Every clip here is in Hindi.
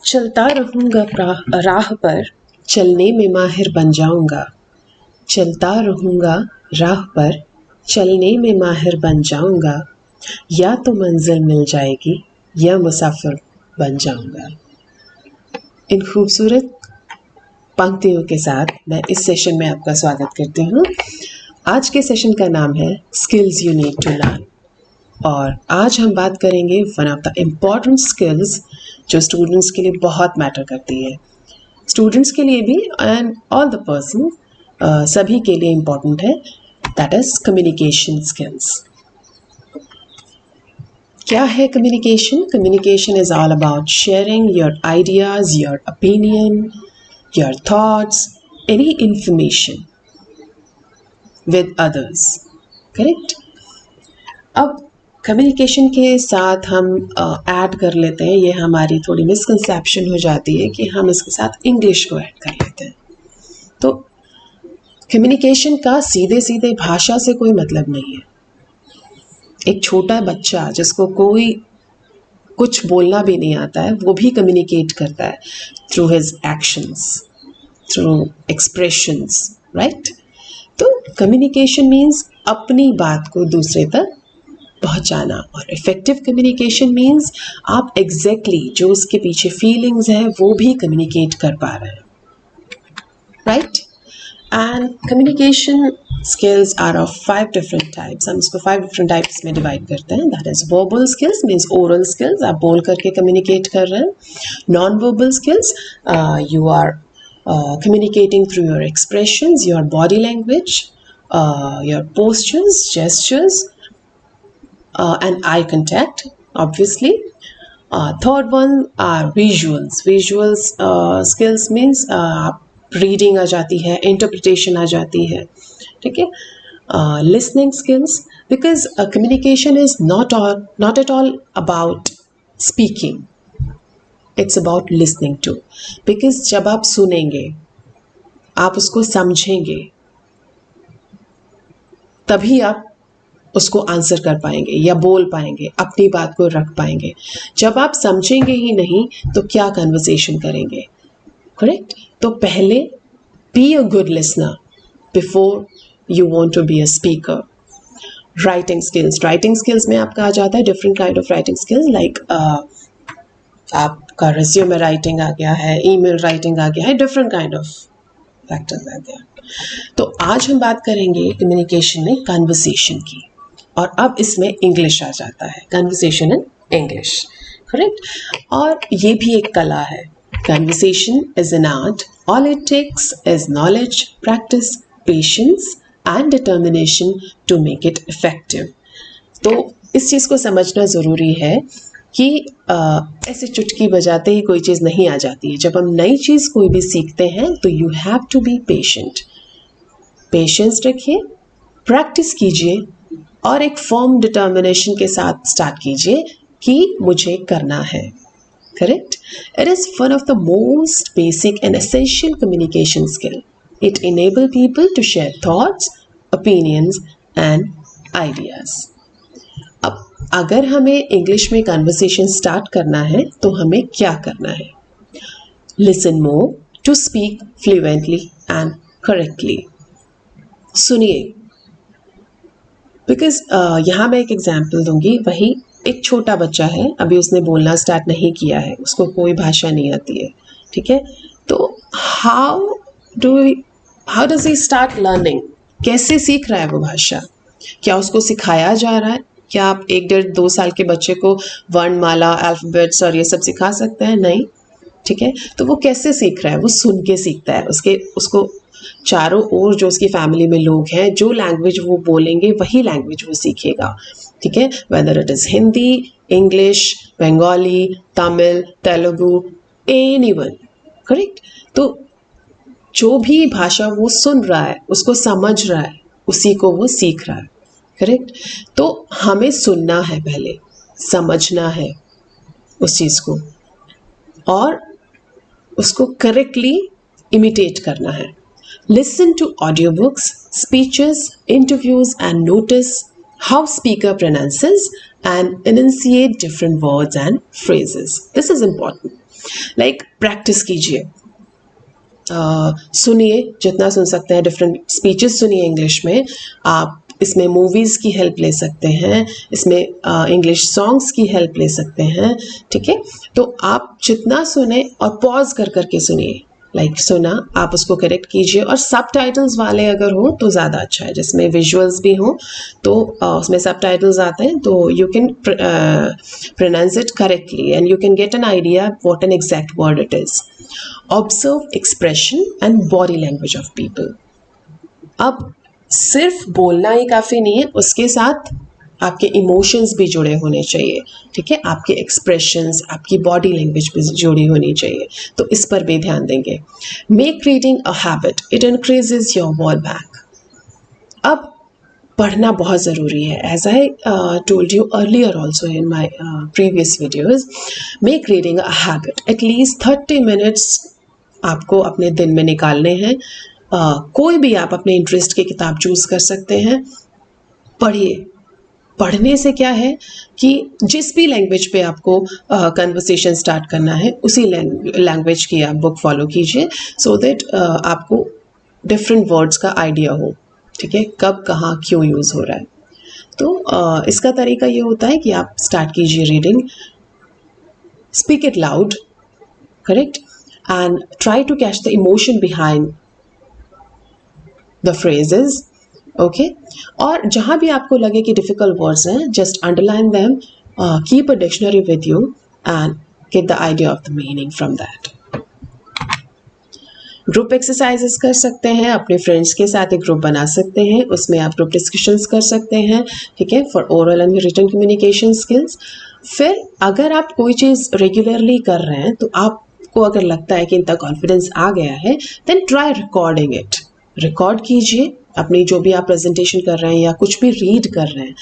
चलता रहूँगा राह पर, चलने में माहिर बन जाऊँगा। चलता रहूँगा राह पर, चलने में माहिर बन जाऊँगा। या तो मंजिल मिल जाएगी या मुसाफिर बन जाऊँगा। इन खूबसूरत पंक्तियों के साथ मैं इस सेशन में आपका स्वागत करती हूँ। आज के सेशन का नाम है skills you need to learn, और आज हम बात करेंगे one of the important skills जो स्टूडेंट्स के लिए बहुत मैटर करती है। स्टूडेंट्स के लिए भी एंड ऑल द पर्सन, सभी के लिए इम्पॉर्टेंट है, दैट इज कम्युनिकेशन स्किल्स। क्या है communication? Communication is all about sharing your ideas, your opinion, your thoughts, any information with others, correct? अब कम्युनिकेशन के साथ हम ऐड कर लेते हैं, ये हमारी थोड़ी मिसकंसेप्शन हो जाती है कि हम इसके साथ इंग्लिश को ऐड कर लेते हैं। तो कम्युनिकेशन का सीधे सीधे भाषा से कोई मतलब नहीं है। एक छोटा बच्चा जिसको कोई कुछ बोलना भी नहीं आता है, वो भी कम्युनिकेट करता है through his actions, through expressions, right? तो कम्युनिकेशन मीन्स अपनी बात को दूसरे तक पहुंचाना, और इफेक्टिव कम्युनिकेशन मीन्स आप एग्जैक्टली जो उसके पीछे फीलिंग्स हैं वो भी कम्युनिकेट कर पा रहे हैं, right? And communication skills are of 5 different types. हम इसको 5 डिफरेंट टाइप्स में डिवाइड करते हैं। That is verbal skills, means oral skills, आप बोल करके कम्युनिकेट कर रहे हैं। Non verbal skills, you are communicating through your expressions, your body language, your postures, gestures, and eye contact, obviously. Third one are visuals. Visuals skills means reading आ जाती है, interpretation आ जाती है, ठीक है? Listening skills, because communication is not at all about speaking. It's about listening to, because जब आप सुनेंगे, आप उसको समझेंगे, तभी आप उसको आंसर कर पाएंगे या बोल पाएंगे, अपनी बात को रख पाएंगे। जब आप समझेंगे ही नहीं तो क्या कन्वर्सेशन करेंगे, करेक्ट? तो पहले be a good listener before you want to be a speaker. Writing skills, writing skills में आपका आ जाता है different kind of writing skills, like आपका रिज्यूमे राइटिंग आ गया है, ईमेल राइटिंग आ गया है, डिफरेंट काइंड ऑफ फैक्टर्स आ गया। तो आज हम बात करेंगे कम्युनिकेशन में कन्वर्सेशन की, और अब इसमें इंग्लिश आ जाता है, कन्वर्सेशन इन इंग्लिश, करेक्ट? और ये भी एक कला है। Conversation is an art, all it takes is knowledge, practice, patience and determination to make it effective. तो इस चीज़ को समझना ज़रूरी है कि ऐसे चुटकी बजाते ही कोई चीज़ नहीं आ जाती है। जब हम नई चीज़ कोई भी सीखते हैं तो you have to be patient. Patience रखिए, प्रैक्टिस कीजिए, और एक फर्म डिटर्मिनेशन के साथ स्टार्ट कीजिए कि मुझे करना है, correct? It is one of the most basic and essential communication skill. It enable people to share thoughts, opinions and ideas. अब अगर हमें इंग्लिश में कन्वर्सेशन स्टार्ट करना है तो हमें क्या करना है? Listen more to speak fluently and correctly. सुनिए, बिकॉज यहाँ मैं एक एग्जाम्पल दूंगी। वही एक छोटा बच्चा है, अभी उसने बोलना स्टार्ट नहीं किया है, उसको कोई भाषा नहीं आती है, ठीक है? तो how does he start learning? कैसे सीख रहा है वो भाषा? क्या उसको सिखाया जा रहा है? क्या आप 1, 1.5, 2 साल के बच्चे को वर्णमाला, अल्फ़ाबेट्स और ये सब सिखा सकते हैं? नहीं, ठीक है? तो वो कैसे सीख रहा है? वो सुन के सीखता है। उसको चारों ओर जो उसकी फैमिली में लोग हैं, जो लैंग्वेज वो बोलेंगे वही लैंग्वेज वो सीखेगा, ठीक है? Whether it is Hindi, English, Bengali, Tamil, Telugu, anyone, correct? तो जो भी भाषा वो सुन रहा है, उसको समझ रहा है, उसी को वो सीख रहा है, करेक्ट? तो हमें सुनना है, पहले समझना है उस चीज़ को, और उसको करेक्टली इमिटेट करना है. Listen to audiobooks, speeches, interviews and notice how speaker pronounces and enunciate different words and phrases. This is important. Like practice कीजिए, सुनिए जितना सुन सकते हैं, डिफरेंट स्पीचेस सुनिए इंग्लिश में. आप इसमें मूवीज़ की हेल्प ले सकते हैं, इसमें इंग्लिश सॉन्ग्स की हेल्प ले सकते हैं. ठीक है, तो आप जितना सुने और पॉज कर करके सुनिए. लाइक सुना, आप उसको करेक्ट कीजिए. और सब टाइटल्स वाले अगर हो तो ज़्यादा अच्छा है, जिसमें विजुअल्स भी हों तो उसमें सब टाइटल्स आते हैं, तो you can pronounce it correctly and you can get an idea what an exact word it is. Observe expression and body language of people. अब सिर्फ बोलना ही काफ़ी नहीं है, उसके साथ आपके इमोशंस भी जुड़े होने चाहिए. ठीक है, आपके एक्सप्रेशंस, आपकी बॉडी लैंग्वेज भी जुड़ी होनी चाहिए, तो इस पर भी ध्यान देंगे. Make reading a habit, it increases your word bank. अब पढ़ना बहुत ज़रूरी है. As I told you earlier also in my previous videos, make reading a habit. At least 30 minutes आपको अपने दिन में निकालने हैं. कोई भी आप अपने इंटरेस्ट की किताब चूज़ कर सकते हैं, पढ़िए. पढ़ने से क्या है कि जिस भी लैंग्वेज पे आपको कन्वर्सेशन स्टार्ट करना है, उसी लैंग्वेज की आप बुक फॉलो कीजिए, सो दैट आपको डिफरेंट वर्ड्स का आइडिया हो. ठीक है, कब कहाँ क्यों यूज़ हो रहा है. तो इसका तरीका ये होता है कि आप स्टार्ट कीजिए reading, speak it loud, correct, and try to catch the emotion behind the phrases. Okay, और जहाँ भी आपको लगे कि डिफ़िकल्ट वर्ड्स हैं, just underline them, keep a dictionary with you and get the idea of the meaning from that. Group exercises कर सकते हैं, अपने फ्रेंड्स के साथ एक ग्रुप बना सकते हैं, उसमें आप ग्रुप डिस्कशंस कर सकते हैं. ठीक है, for oral and written communication skills. फिर अगर आप कोई चीज़ रेगुलरली कर रहे हैं, तो आपको अगर लगता है कि इनका कॉन्फिडेंस आ गया है, then try recording it. Record कीजिए अपनी जो भी आप प्रेजेंटेशन कर रहे हैं या कुछ भी रीड कर रहे हैं,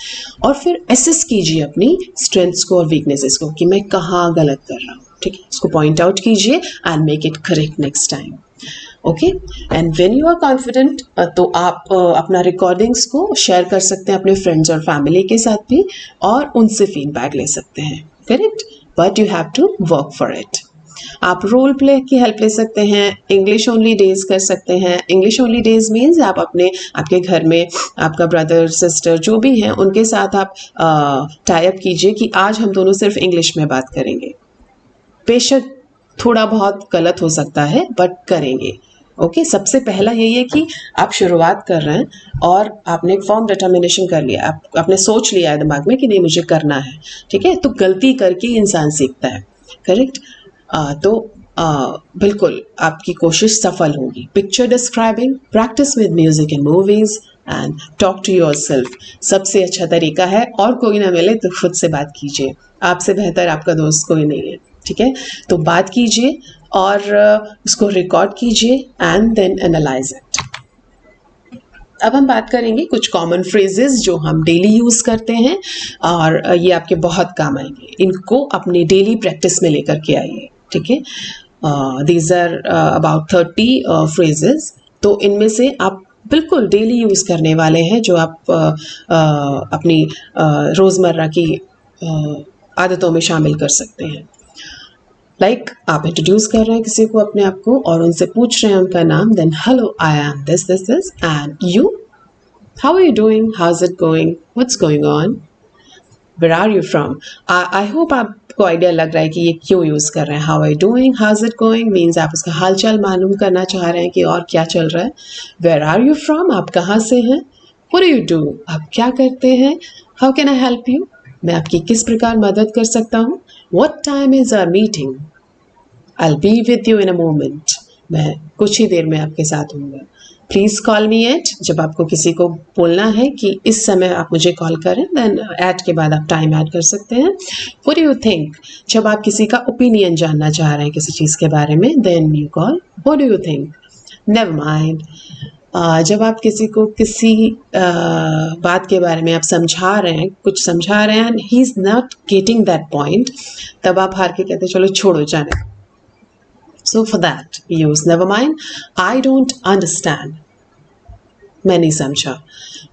और फिर एसेस कीजिए अपनी स्ट्रेंथ्स को और वीकनेसेस को कि मैं कहाँ गलत कर रहा हूँ. ठीक है, इसको पॉइंट आउट कीजिए and make it correct next time. Okay, and when you are confident, तो आप अपना रिकॉर्डिंग्स को शेयर कर सकते हैं अपने फ्रेंड्स और फैमिली के साथ भी, और उनसे फीडबैक ले सकते हैं. Correct, but you have to work for it. आप रोल प्ले की हेल्प ले सकते हैं, इंग्लिश ओनली डेज कर सकते हैं. इंग्लिश ओनली डेज मीन्स आप आपके घर में आपका ब्रदर सिस्टर जो भी हैं उनके साथ आप टाई अप कीजिए कि आज हम दोनों सिर्फ इंग्लिश में बात करेंगे. बेशक थोड़ा बहुत गलत हो सकता है, बट करेंगे. ओके, सबसे पहला यही है कि आप शुरुआत कर रहे हैं और आपने एक फॉर्म डिटर्मिनेशन कर लिया, आपने सोच लिया है दिमाग में कि नहीं मुझे करना है. ठीक है, तो गलती करके इंसान सीखता है. करेक्ट, तो बिल्कुल आपकी कोशिश सफल होगी. Picture describing, practice with music and movies and talk to yourself. सबसे अच्छा तरीका है, और कोई ना मिले तो खुद से बात कीजिए. आपसे बेहतर आपका दोस्त कोई नहीं है. ठीक है, तो बात कीजिए और उसको रिकॉर्ड कीजिए एंड देन एनालाइज इट. अब हम बात करेंगे कुछ कॉमन फ्रेजेस जो हम डेली यूज़ करते हैं, और ये आपके बहुत काम आएंगे. इनको अपनी डेली प्रैक्टिस में लेकर के आइए. ठीक है, दीज आर अबाउट 30 फ्रेजेस. तो इनमें से आप बिल्कुल डेली यूज़ करने वाले हैं, जो आप अपनी रोज़मर्रा की आदतों में शामिल कर सकते हैं. लाइक आप इंट्रोड्यूस कर रहे हैं किसी को अपने आप को और उनसे पूछ रहे हैं उनका नाम. Then hello, I am this this this and you, how are you doing, how is it going, what's going on, where are you from. I hope आपको आइडिया लग रहा है कि ये क्यों यूज़ कर रहे हैं. How are you doing, how is it going means आप उसका हालचाल मालूम करना चाह रहे हैं कि और क्या चल रहा है. वेयर आर यू फ्रॉम, आप कहाँ से हैं. व्हाट डू यू डू, आप क्या करते हैं. How can I help you, मैं आपकी किस प्रकार मदद कर सकता हूँ. What time is our meeting? I'll be with you in a moment. मैं कुछ ही देर में आपके साथ हूँगा. Please call me at, जब आपको किसी को बोलना है कि इस समय आप मुझे कॉल करें, then at के बाद आप टाइम ऐड कर सकते हैं. What do you think? जब आप किसी का ओपिनियन जानना चाह रहे हैं किसी चीज़ के बारे में, then you call what do you think? Never mind. जब आप किसी को किसी बात के बारे में आप समझा रहे हैं, कुछ समझा रहे हैं, he is not getting that point, तब आप हार के कहते हैं चलो छोड़ो जाने. So for that use never mind. I don't understand, मैं नहीं समझा.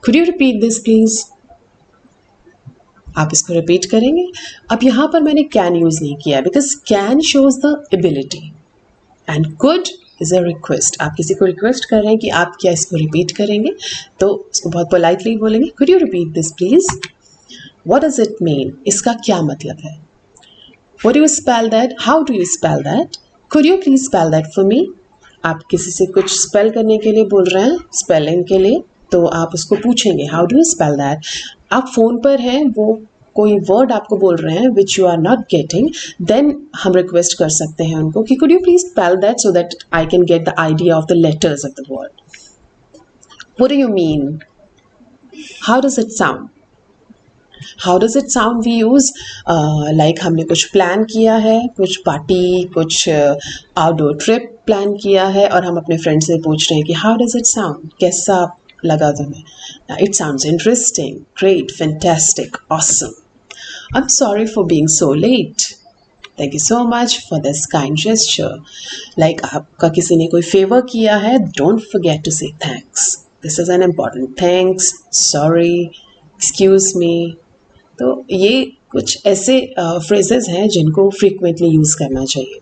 Could you repeat this please. आप इसको रिपीट करेंगे। अब यहाँ पर मैंने कैन यूज़ नहीं किया because can shows the ability and could is a request. आप किसी को रिक्वेस्ट कर रहे हैं कि आप क्या इसको रिपीट करेंगे, तो इसको बहुत पोलाइटली बोलेंगे, could you repeat this please, what does it mean, इसका क्या मतलब है, what do you spell that, how do you spell that, could you please spell that for me. आप किसी से कुछ स्पेल करने के लिए बोल रहे हैं, स्पेलिंग के लिए, तो आप उसको पूछेंगे how do you spell that. आप फ़ोन पर हैं, वो कोई वर्ड आपको बोल रहे हैं which you are not getting, then हम रिक्वेस्ट कर सकते हैं उनको कि could you please spell that so that I can get the idea of the letters of the word. What do you mean, how does it sound, how does it sound we use like हमने कुछ प्लान किया है, कुछ पार्टी, कुछ आउटडोर ट्रिप प्लान किया है और हम अपने फ्रेंड से पूछ रहे हैं कि हाउ डज इट साउंड, कैसा लगा तुम्हें, it sounds interesting, great, fantastic, awesome, I'm sorry for being so late. Thank you so much for this kind gesture. Like आपका किसी ने कोई फेवर किया है, don't forget to say thanks. This is an important thanks, sorry, excuse me. तो ये कुछ ऐसे phrases हैं जिनको frequently use करना चाहिए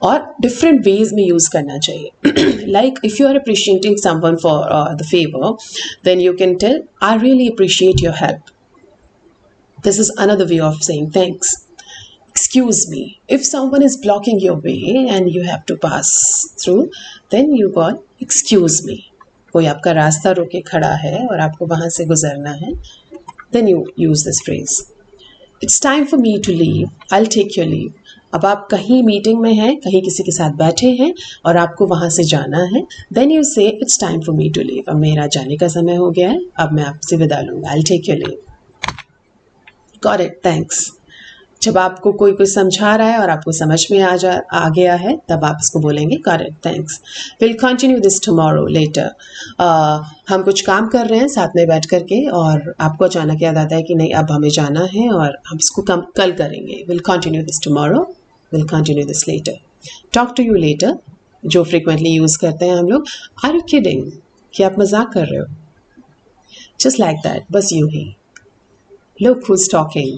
और different ways में use करना चाहिए. Like if you are appreciating someone for the favor, then you can tell, I really appreciate your help. This is another way of saying thanks. Excuse me. If someone is blocking your way and you have to pass through, then you got excuse me. कोई आपका रास्ता रोके खड़ा है और आपको वहाँ से गुजरना है, then you use this phrase. It's time for me to leave. I'll take your leave. अब आप कहीं मीटिंग में हैं, कहीं किसी के साथ बैठे हैं और आपको वहाँ से जाना है, then you say it's time for me to leave. अब मेरा जाने का समय हो गया है, अब मैं आपसे विदा लूँगा. I'll take your leave. Got it, thanks. जब आपको कोई कुछ समझा रहा है और आपको समझ में आ गया है, तब आप इसको बोलेंगे got it, thanks. We'll continue this tomorrow, later. हम कुछ काम कर रहे हैं साथ में बैठ करके और आपको अचानक याद आता है कि नहीं अब हमें जाना है और हम इसको कल करेंगे. We'll continue this tomorrow. We'll continue this later. Talk to you later, जो frequently use करते हैं हम लोग. Are you kidding? क्या आप मजाक कर रहे हो? Just like that, बस यूं ही. Look who's talking.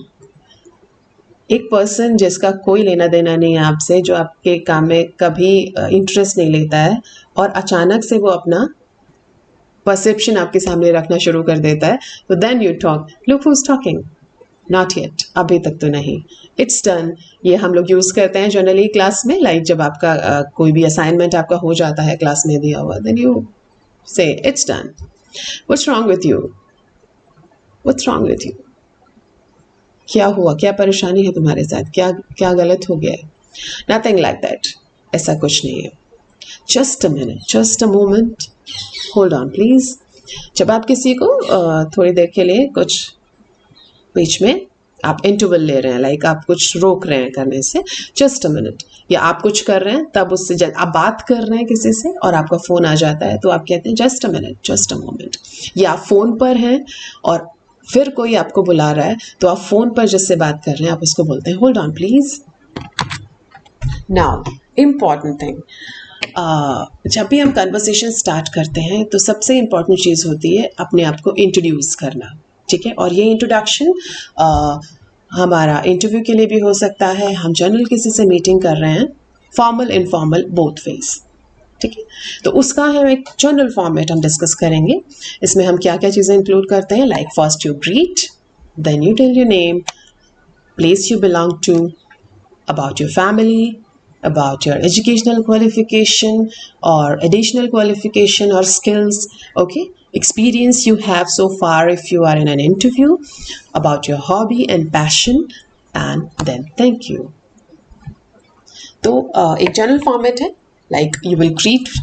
एक पर्सन जिसका कोई लेना देना नहीं है आपसे, जो आपके काम में कभी इंटरेस्ट नहीं लेता है और अचानक से वो अपना परसेप्शन आपके सामने रखना शुरू कर देता है, तो then you talk, look who is talking, not yet, अभी तक तो नहीं, इट्स डन. ये हम लोग यूज़ करते हैं जनरली क्लास में, लाइक जब आपका कोई भी असाइनमेंट आपका हो जाता है क्लास में दिया हुआ, देन यू से it's done. What's wrong with you, what's wrong with you, क्या हुआ, क्या परेशानी है तुम्हारे साथ, क्या गलत हो गया है. नथिंग लाइक दैट, ऐसा कुछ नहीं है. Just a minute, just a moment, hold on please. जब आप किसी को थोड़ी देर के लिए कुछ बीच में आप इंटरवल ले रहे हैं, लाइक आप कुछ रोक रहे हैं करने से, जस्ट अ मिनट, या आप कुछ कर रहे हैं तब उससे आप बात कर रहे हैं किसी से और आपका फ़ोन आ जाता है, तो आप कहते हैं just a minute, just a moment. या आप फ़ोन पर हैं और फिर कोई आपको बुला रहा है, तो आप फ़ोन पर जिससे बात कर रहे हैं आप उसको बोलते हैं hold on please. Now important thing, जब भी हम कन्वर्सेशन स्टार्ट करते हैं तो सबसे इम्पॉर्टेंट चीज़ होती है अपने आप को इंट्रोड्यूस करना, ठीक है. और ये इंट्रोडक्शन हमारा इंटरव्यू के लिए भी हो सकता है, हम जनरल किसी से मीटिंग कर रहे हैं, फॉर्मल इनफॉर्मल बोथ वेज, ठीक है. तो उसका हम एक जनरल फॉर्मेट हम डिस्कस करेंगे. इसमें हम क्या क्या चीज़ें इंक्लूड करते हैं, like first you greet, then you tell your name, place you belong to, about your family, about your educational qualification or additional qualification or skills, okay, experience you have so far if you are in an interview, about your hobby and passion, and then thank you. तो एक जनरल फॉर्मेट है, like you will greet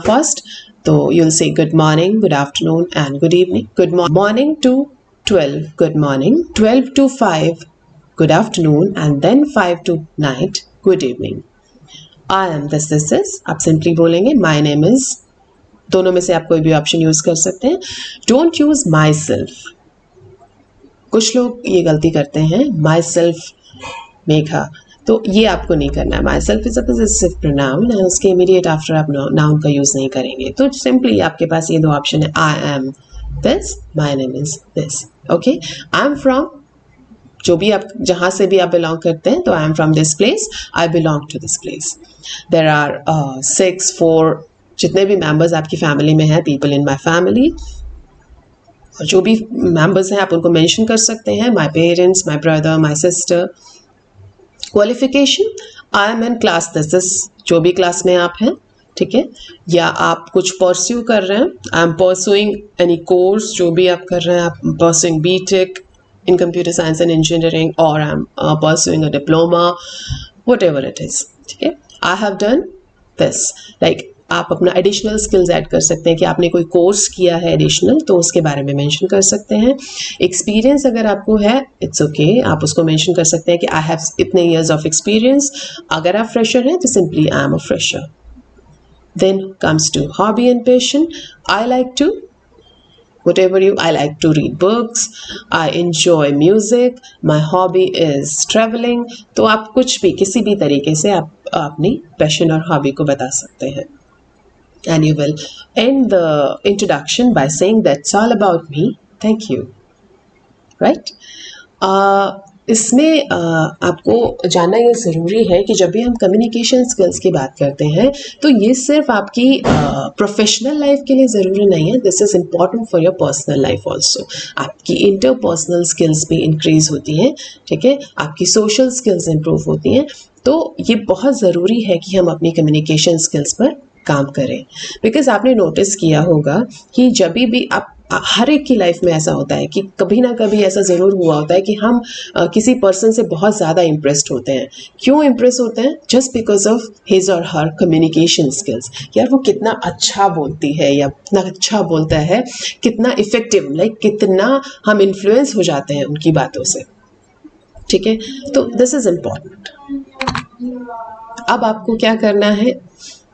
first, so you'll say good morning, good afternoon and good evening. Good morning to 12, good morning, 12 to 5, good afternoon, and then 5 to night, good evening. I am this is, आप सिंपली बोलेंगे my name is, दोनों में से आप कोई भी ऑप्शन यूज कर सकते हैं. Don't use myself. कुछ लोग ये गलती करते हैं, myself मेघा, तो ये आपको नहीं करना है. myself is a possessive pronoun and उसके immediate after आप noun का यूज नहीं करेंगे. तो सिंपली आपके पास ये दो ऑप्शन है, I am this, my name is this, okay. I am from जो भी आप जहाँ से भी आप बिलोंग करते हैं, तो I am from this place, I belong to this place. There are 6-4 जितने भी मेंबर्स आपकी फैमिली में हैं, पीपल इन माई फैमिली, और जो भी मेंबर्स हैं आप उनको मेंशन कर सकते हैं. My parents, my brother, my sister. Qualification, I am in class this, जो भी क्लास में आप हैं, ठीक है, या आप कुछ परस्यू कर रहे हैं, I am pursuing any course, जो भी आप कर रहे हैं, आप pursuing B Tech in computer science and engineering, or I'm pursuing a diploma, whatever it is. ठीक है, I have done this. Like आप अपना एडिशनल स्किल्स ऐड कर सकते हैं कि आपने कोई कोर्स किया है एडिशनल, तो उसके बारे में मेंशन कर सकते हैं. एक्सपीरियंस अगर आपको है, इट्स ओके, आप उसको मेंशन कर सकते हैं कि आई हैव इतने ईयर्स ऑफ एक्सपीरियंस. अगर आप फ्रेशर हैं तो simply I am a fresher. Then comes to hobby and passion. I like to whatever you, I like to read books, I enjoy music, my hobby is traveling. तो आप कुछ भी किसी भी तरीके से आप अपनी पैशन और हॉबी को बता सकते हैं. And you will end the introduction by saying that's all about me, thank you. Right? इसमें आपको जानना ये ज़रूरी है कि जब भी हम कम्युनिकेशन स्किल्स की बात करते हैं, तो ये सिर्फ आपकी प्रोफेशनल लाइफ के लिए ज़रूरी नहीं है. This is important for your personal life also. आपकी इंटरपर्सनल स्किल्स भी इंक्रीज़ होती हैं, ठीक है, आपकी सोशल स्किल्स इम्प्रूव होती हैं. तो ये बहुत ज़रूरी है कि हम अपनी कम्युनिकेशन स्किल्स पर काम करें. बिकॉज आपने नोटिस किया होगा कि जब भी आप, हर एक की लाइफ में ऐसा होता है कि कभी ना कभी ऐसा ज़रूर हुआ होता है कि हम किसी पर्सन से बहुत ज़्यादा इम्प्रेस्ड होते हैं. क्यों इम्प्रेस होते हैं? जस्ट बिकॉज ऑफ हिज और हर कम्युनिकेशन स्किल्स. यार वो कितना अच्छा बोलती है या कितना अच्छा बोलता है, कितना इफ़ेक्टिव, लाइक कितना हम इन्फ्लुएंस हो जाते हैं उनकी बातों से. ठीक है, तो दिस इज़ इम्पॉर्टेंट. अब आपको क्या करना है?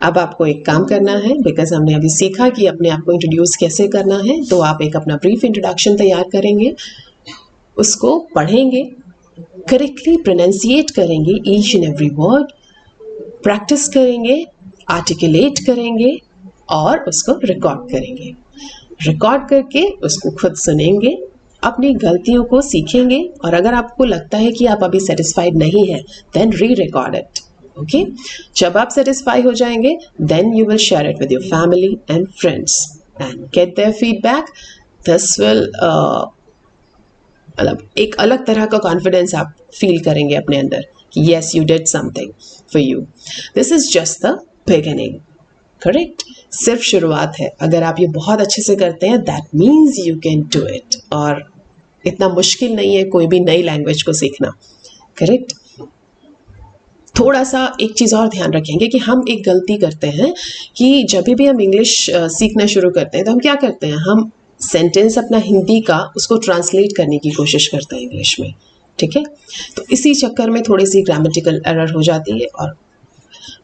अब आपको एक काम करना है, बिकॉज हमने अभी सीखा कि अपने आप को इंट्रोड्यूस कैसे करना है. तो आप एक अपना ब्रीफ इंट्रोडक्शन तैयार करेंगे, उसको पढ़ेंगे, करेक्टली प्रोनाउंसिएट करेंगे each and every word, practice करेंगे, आर्टिकुलेट करेंगे और उसको रिकॉर्ड करेंगे. रिकॉर्ड करके उसको खुद सुनेंगे, अपनी गलतियों को सीखेंगे, और अगर आपको लगता है कि आप अभी सेटिस्फाइड नहीं हैं, देन री रिकॉर्ड इट. ओके, जब आप सेटिस्फाई हो जाएंगे, then you will share it with your family and friends and get their feedback. This will मतलब एक अलग तरह का कॉन्फिडेंस आप फील करेंगे अपने अंदर कि yes you did something for you. This is just the beginning, correct, सिर्फ शुरुआत है. अगर आप ये बहुत अच्छे से करते हैं, that means you can do it. और इतना मुश्किल नहीं है कोई भी नई लैंग्वेज को सीखना, करेक्ट. थोड़ा सा एक चीज़ और ध्यान रखेंगे कि हम एक गलती करते हैं कि जब भी हम इंग्लिश सीखना शुरू करते हैं, तो हम क्या करते हैं, हम सेंटेंस अपना हिंदी का उसको ट्रांसलेट करने की कोशिश करते हैं इंग्लिश में. ठीक है, तो इसी चक्कर में थोड़ी सी ग्रामेटिकल एरर हो जाती है. और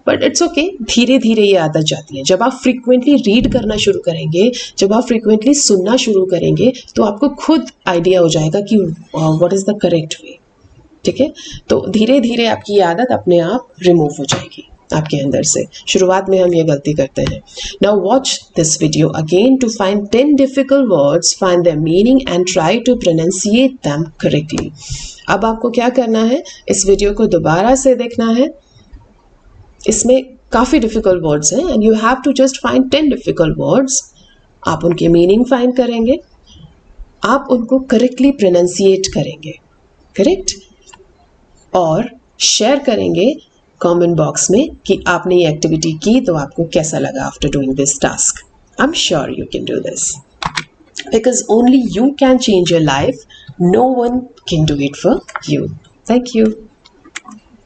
बट इट्स ओके, धीरे धीरे ये आदत जाती है. जब आप फ्रीक्वेंटली रीड करना शुरू करेंगे, जब आप फ्रीक्वेंटली सुनना शुरू करेंगे, तो आपको खुद आइडिया हो जाएगा कि what is the correct way. ठीक है, तो धीरे धीरे आपकी आदत अपने आप रिमूव हो जाएगी आपके अंदर से. शुरुआत में हम ये गलती करते हैं. Now watch this video again to find 10 difficult words, find their meaning and try to pronunciate them correctly. अब आपको क्या करना है, इस वीडियो को दोबारा से देखना है. इसमें काफ़ी डिफिकल्ट वर्ड्स हैं and you have to just find 10 difficult words. आप उनके मीनिंग फाइंड करेंगे, आप उनको करेक्टली प्रोनाउंसिएट करेंगे, करेक्ट, और शेयर करेंगे कमेंट बॉक्स में कि आपने ये एक्टिविटी की तो आपको कैसा लगा after doing this task. I am sure you can do this, because only you can change your life. No one can do it for you. Thank you.